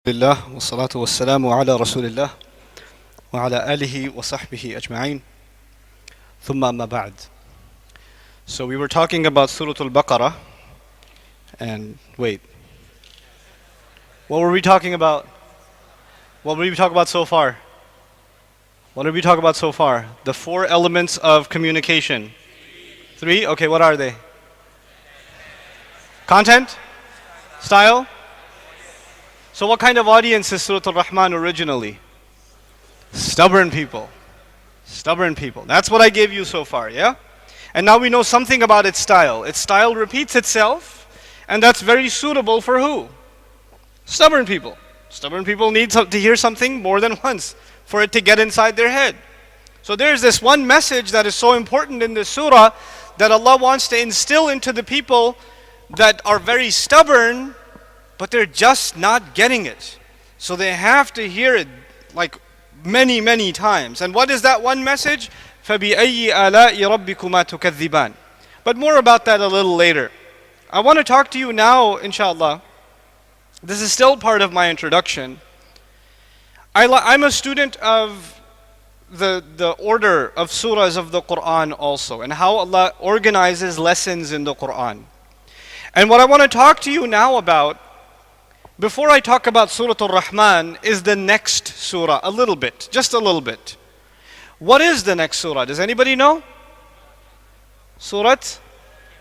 Alhamdulillah, wassalatu wassalamu ala rasulillah wa ala alihi wa sahbihi ajma'in. Thumma amma ba'd. So we were talking about Surah Al-Baqarah, and wait. What were we talking about? What were we talking about so far? What did we talk about so far? The four elements of communication. Three? Okay, what are they? Content? Style? So what kind of audience is Surah Ar Rahman originally? Stubborn people. Stubborn people. That's what I gave you so far, yeah? And now we know something about its style. Its style repeats itself, and that's very suitable for who? Stubborn people. Stubborn people need to hear something more than once for it to get inside their head. So there's this one message that is so important in this surah that Allah wants to instill into the people that are very stubborn, but they're just not getting it. So they have to hear it like many, many times. And what is that one message? فَبِأَيِّ آلَاءِ رَبِّكُمَا تُكَذِّبَانِ. But more about that a little later. I want to talk to you now, inshallah. This is still part of my introduction. I'm a student of the order of surahs of the Qur'an also, and how Allah organizes lessons in the Qur'an. And what I want to talk to you now about, before I talk about Surah Ar Rahman, is the next surah, a little bit, just a little bit. What is the next surah? Does anybody know? Surah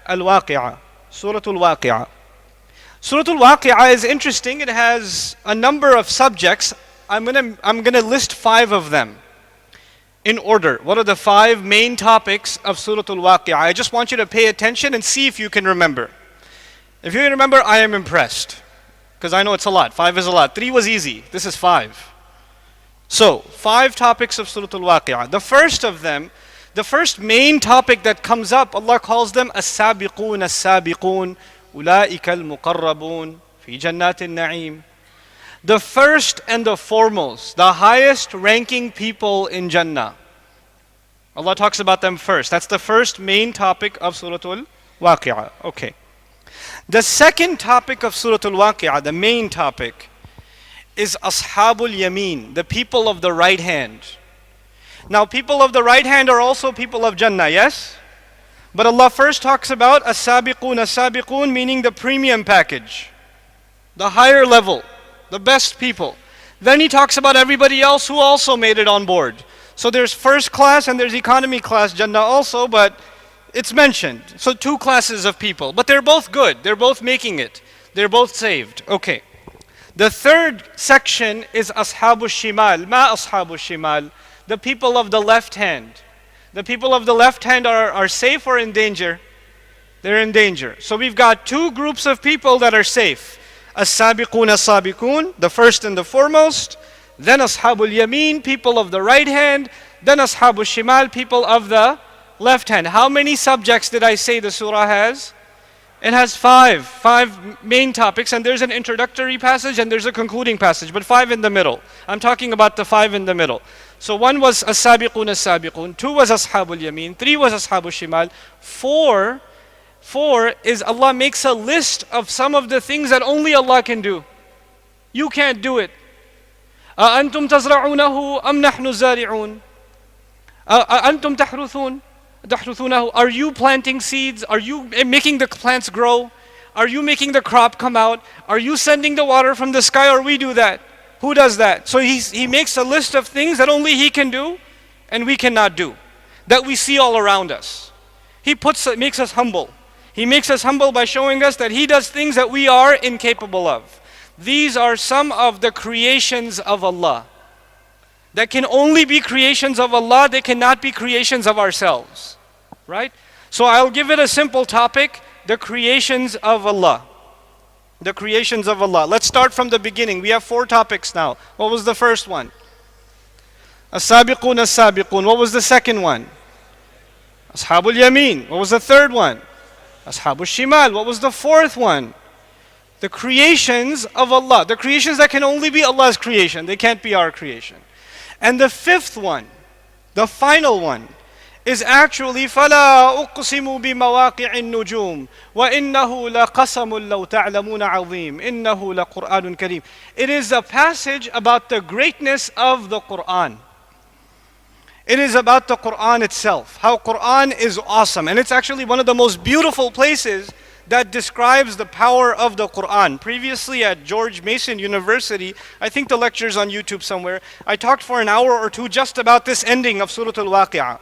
Al-Waqi'ah. Surah Al-Waqi'ah. Surah Al-Waqi'ah is interesting. It has a number of subjects. I'm gonna list 5 of them in order. What are the 5 main topics of Surah Al-Waqi'ah? I just want you to pay attention and see if you can remember. If you can remember, I am impressed. Because I know it's a lot. 5 is a lot. 3 was easy. This is 5. So, 5 topics of Surah Al-Waqi'ah. The first of them, the first main topic that comes up, Allah calls them as-sabiqun as-sabiqun, ulaika al-muqarrabun, fi jannatin na'im. The first and the foremost, the highest ranking people in Jannah. Allah talks about them first. That's the first main topic of Surah Al-Waqi'ah. Okay. The second topic of Surah Al-Waqi'ah, the main topic, is Ashabul Yameen, the people of the right hand. Now, people of the right hand are also people of Jannah, yes? But Allah first talks about as-sabiqun, meaning the premium package, the higher level, the best people. Then He talks about everybody else who also made it on board. So there's first class and there's economy class Jannah also, but it's mentioned. So 2 classes of people, but they're both good. They're both making it. They're both saved. Okay. The third section is Ashabu Shimal. Ma Ashabu Shimal. The people of the left hand. The people of the left hand are safe or in danger? They're in danger. So we've got 2 groups of people that are safe. As-sabiqun as-sabiqun, the first and the foremost. Then Ashabul Yameen, people of the right hand. Then Ashabu Shimal, people of the left hand. How many subjects did I say the surah has? It has 5 main topics, and there's an introductory passage and there's a concluding passage, but 5 in the middle. I'm talking about the 5 in the middle. So 1 was as-sabiqun as-sabiqun, 2 was ashabul yameen, 3 was ashabul shimal, 4 is Allah makes a list of some of the things that only Allah can do. You can't do it. أَأَنْتُمْ تَزْرَعُونَهُ أَمْ نَحْنُ الزَّارِعُونَ أَأَنْتُمْ تَحْرُثُونَهُ. Are you planting seeds? Are you making the plants grow? Are you making the crop come out? Are you sending the water from the sky, or we do that? Who does that? So he makes a list of things that only He can do and we cannot do, that we see all around us. He makes us humble. He makes us humble by showing us that He does things that we are incapable of. These are some of the creations of Allah that can only be creations of Allah. They cannot be creations of ourselves. Right? So I'll give it a simple topic: the creations of Allah. The creations of Allah. Let's start from the beginning. We have 4 topics now. What was the first one? As-sabiqun as-sabiqun. What was the second one? Ashabul Yameen. What was the third one? Ashabul Shimal. What was the fourth one? The creations of Allah. The creations that can only be Allah's creation. They can't be our creation. And the 5th one, the final one, is actually فَلَا أُقْسِمُ بِمَوَاقِعِ النُّجُومِ وَإِنَّهُ لَقَسَمٌ لَوْ تَعْلَمُونَ عَظِيمٌ إِنَّهُ لَقُرْآنٌ كَرِيمٌ. It is a passage about the greatness of the Qur'an. It is about the Qur'an itself, how Qur'an is awesome. And it's actually one of the most beautiful places that describes the power of the Qur'an. Previously at George Mason University, I think the lecture's on YouTube somewhere, I talked for an hour or two just about this ending of Surah Al-Waqi'ah,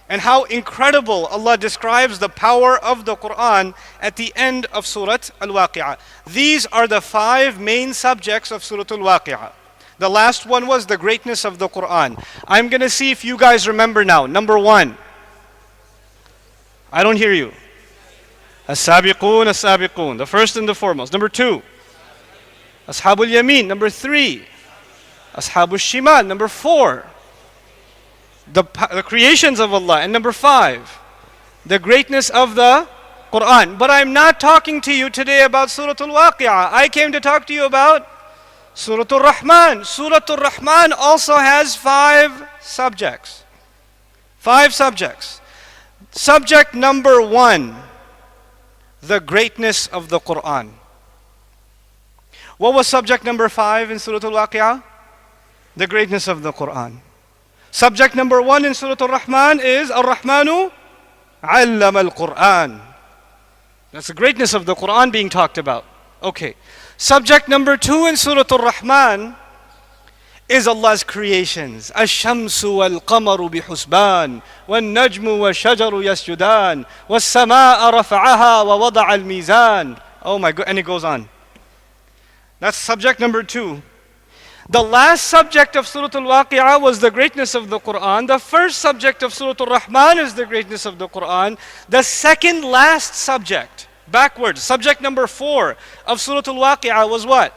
and how incredible Allah describes the power of the Qur'an at the end of Surah Al-Waqi'ah. These are the 5 main subjects of Surah Al-Waqi'ah. The last one was the greatness of the Qur'an. I'm going to see if you guys remember now. Number 1. I don't hear you. As-sabiqun, as-sabiqun. The first and the foremost. Number 2. Ashabul Yameen. Number 3. Ashabul Shimal. Number 4. The creations of Allah. And number 5, the greatness of the Qur'an. But I'm not talking to you today about Surah Al-Waqi'ah. I came to talk to you about Surah Ar Rahman. Surah Ar Rahman also has 5 subjects. 5 subjects. Subject number 1, the greatness of the Qur'an. What was subject number 5 in Surah Al-Waqi'ah? The greatness of the Qur'an. Subject number 1 in Surah Ar Rahman is Ar Rahmanu allama al-Qur'an. That's the greatness of the Qur'an being talked about. Okay. Subject number 2 in Surah Ar Rahman is Allah's creations. Ash-shamsu wal-qamaru bihusban, wal-najmu wal-shajaru yasjudan, was-sama'a rafa'aha wa wada'a al-mizan. Oh my God, and it goes on. That's subject number 2. The last subject of Surah Al-Waqi'ah was the greatness of the Qur'an. The first subject of Surah Ar Rahman is the greatness of the Qur'an. The second last subject, backwards, subject number 4 of Surah Al-Waqi'ah was what?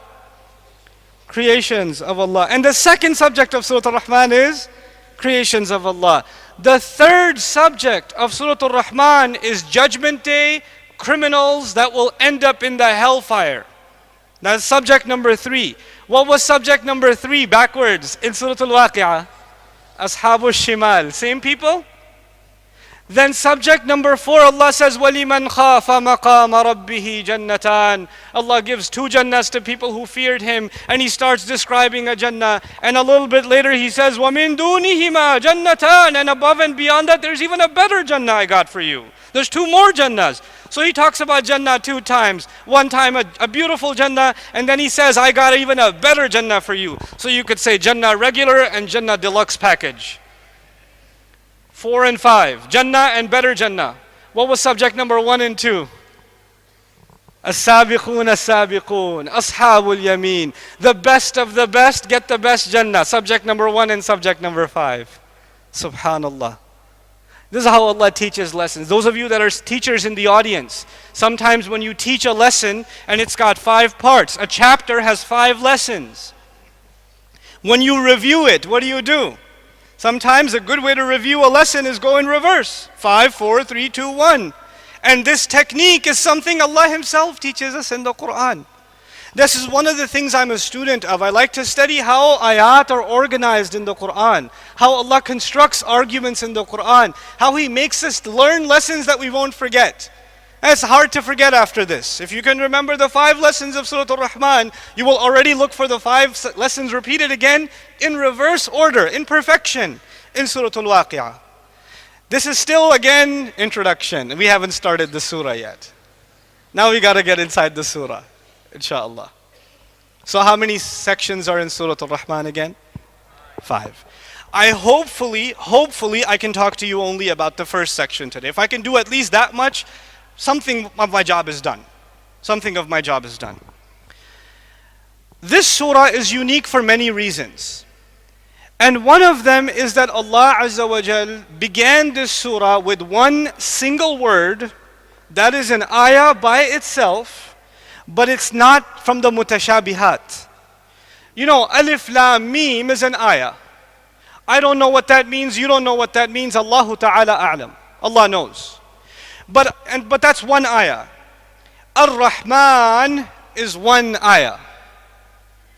Creations of Allah. And the second subject of Surah Ar Rahman is creations of Allah. The third subject of Surah Ar Rahman is Judgment Day, criminals that will end up in the hellfire. That's subject number 3. What was subject number 3 backwards in Surah Al-Waqi'ah? Ashabul Shimal. Same people? Then subject number 4, Allah says, وَلِمَنْ خَافَ مَقَامَ رَبِّهِ جَنَّتَانِ. Allah gives 2 jannahs to people who feared Him, and He starts describing a jannah. And a little bit later He says, وَمِن دُونِهِمَا جَنَّتَانِ. And above and beyond that, there's even a better jannah I got for you. There's 2 more jannahs. So He talks about Jannah 2 times. One time a beautiful Jannah, and then He says, I got even a better Jannah for you. So you could say Jannah regular and Jannah deluxe package. 4 and 5, Jannah and better Jannah. What was subject number 1 and 2? As-sabiqun, as-sabiqun, ashabul yameen. The best of the best get the best Jannah. Subject number 1 and subject number 5. Subhanallah. This is how Allah teaches lessons. Those of you that are teachers in the audience, sometimes when you teach a lesson and it's got 5 parts, a chapter has 5 lessons. When you review it, what do? Sometimes a good way to review a lesson is go in reverse. 5, 4, 3, 2, 1. And this technique is something Allah Himself teaches us in the Qur'an. This is one of the things I'm a student of. I like to study how ayat are organized in the Qur'an, how Allah constructs arguments in the Qur'an, how He makes us learn lessons that we won't forget. And it's hard to forget after this. If you can remember the 5 lessons of Surah Ar Rahman, you will already look for the 5 lessons repeated again in reverse order, in perfection, in Surah Al-Waqi'ah. This is still, again, introduction. We haven't started the surah yet. Now we got to get inside the surah. Inshallah. So how many sections are in Surah Ar Rahman again? 5. I hopefully I can talk to you only about the first section today. If I can do at least that much, something of my job is done. Something of my job is done. This surah is unique for many reasons. And one of them is that Allah Azza wa Jal began this surah with one single word that is an ayah by itself, but it's not from the mutashabihat. You know, alif lam mim is an ayah. I don't know what that means, you don't know what that means, Allahu Ta'ala a'lam. Allah knows. But that's one ayah. Ar Rahman is one ayah.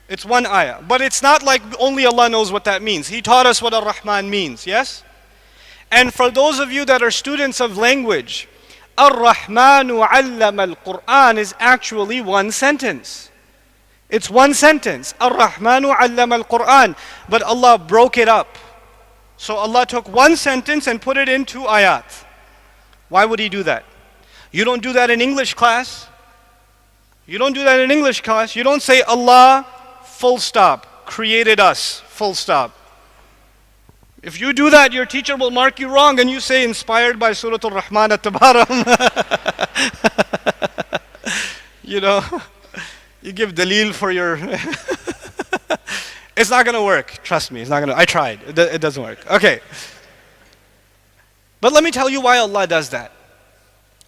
It's one ayah. But it's not like only Allah knows what that means. He taught us what Ar Rahman means, yes? And for those of you that are students of language, Ar Rahman allama al-Qur'an is actually one sentence. It's one sentence. Ar Rahman allama al-Qur'an. But Allah broke it up. So Allah took one sentence and put it in two ayat. Why would He do that? You don't do that in English class. You don't do that in English class. You don't say Allah, full stop, created us, full stop. If you do that, your teacher will mark you wrong and you say inspired by Surah Ar Rahman at the bottom. You know, you give dalil for your... It's not going to work. Trust me, it's not going to. I tried. It doesn't work. Okay. But let me tell you why Allah does that.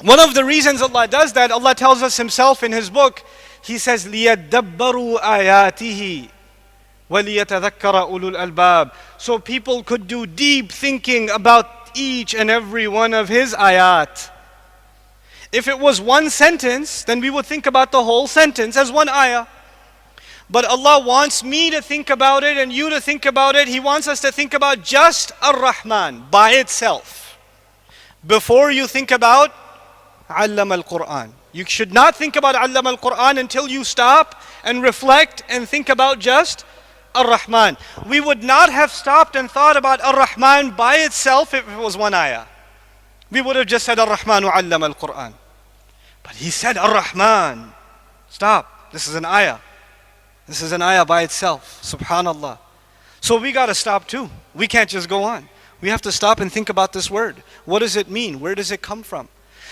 One of the reasons Allah does that, Allah tells us Himself in His book. He says, لِيَدَّبَّرُوا آيَاتِهِ وَلِيَتَذَكَّرَ أُولُو الْأَلْبَابِ. So people could do deep thinking about each and every one of His ayat. If it was one sentence, then we would think about the whole sentence as one ayah. But Allah wants me to think about it and you to think about it. He wants us to think about just Ar Rahman by itself before you think about Allama al-Qur'an. You should not think about Allama al-Qur'an until you stop and reflect and think about just Ar Rahman. We would not have stopped and thought about Ar Rahman by itself if it was one ayah. We would have just said Ar Rahmanu allama al-Qur'an. But He said Ar Rahman. Stop. This is an ayah. This is an ayah by itself. Subhanallah. So we got to stop too. We can't just go on. We have to stop and think about this word. What does it mean? Where does it come from?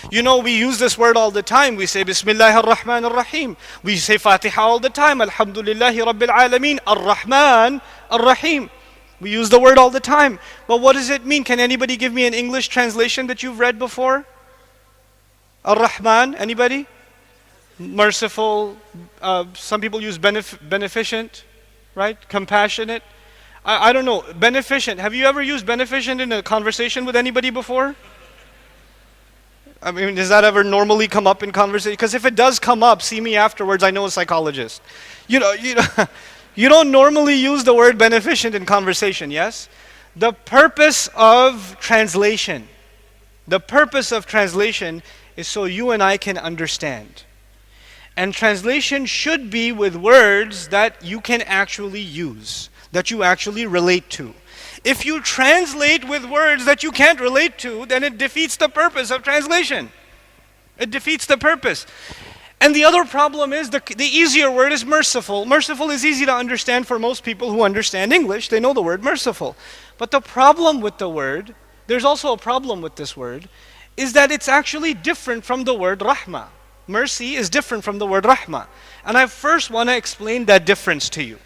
You know, we use this word all the time. We say Bismillah ar-Rahman ar-Rahim. We say Fatiha all the time. Alhamdulillahi Rabbil Alameen. Ar-Rahman ar-Rahim. We use the word all the time. But what does it mean? Can anybody give me an English translation that you've read before? Ar-Rahman, anybody? Merciful. Some people use beneficent, right? Compassionate. I don't know. Beneficent. Have you ever used beneficent in a conversation with anybody before? I mean, does that ever normally come up in conversation? Because if it does come up, see me afterwards. I know a psychologist. You don't normally use the word beneficent in conversation, yes? The purpose of translation is so you and I can understand. And translation should be with words that you can actually use, that you actually relate to. If you translate with words that you can't relate to, then it defeats the purpose of translation. It defeats the purpose. And the other problem is the easier word is merciful. Merciful is easy to understand for most people who understand English. They know the word merciful. But the problem with the word, there's also a problem with this word, is that it's actually different from the word rahmah. Mercy is different from the word rahmah. And I first want to explain that difference to you.